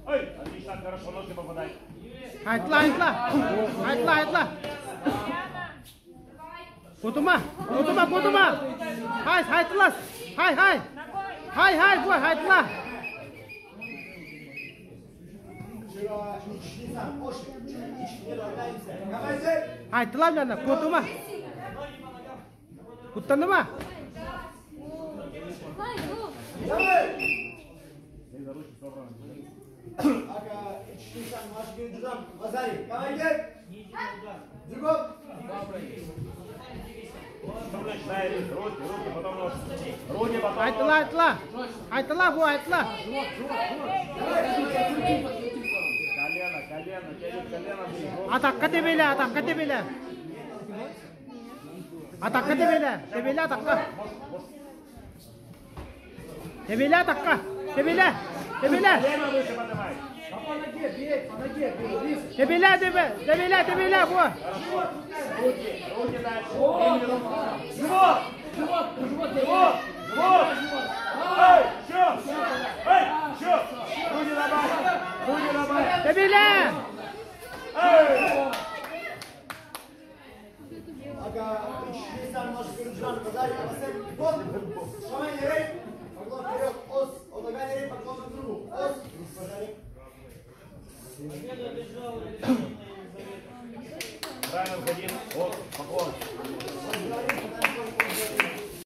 Ой, отлично, хорошо, ножки попадай. Айтла. Кутума. Айтла. Бой, айтла. Айтла мына, кутума. Куттандыма? Руки, потом ножки. Руки, потом Айтла, бой, айтла. Колено, тянет колено. Атакка тебеле. Атакка тебеле, атакка. Тебеле. Колено выше поднимай. Тебеле, бой. Руки дальше. Живот. Эй, еще. Руки добавь. Тебеле. Эй. Aga, insan maç görücüden kadar yapasın. Gol. Şaman yere. Allah veriyor. Os. O da galeri. Bak onu durdu. Os. Правильно, один. Вот, поклон.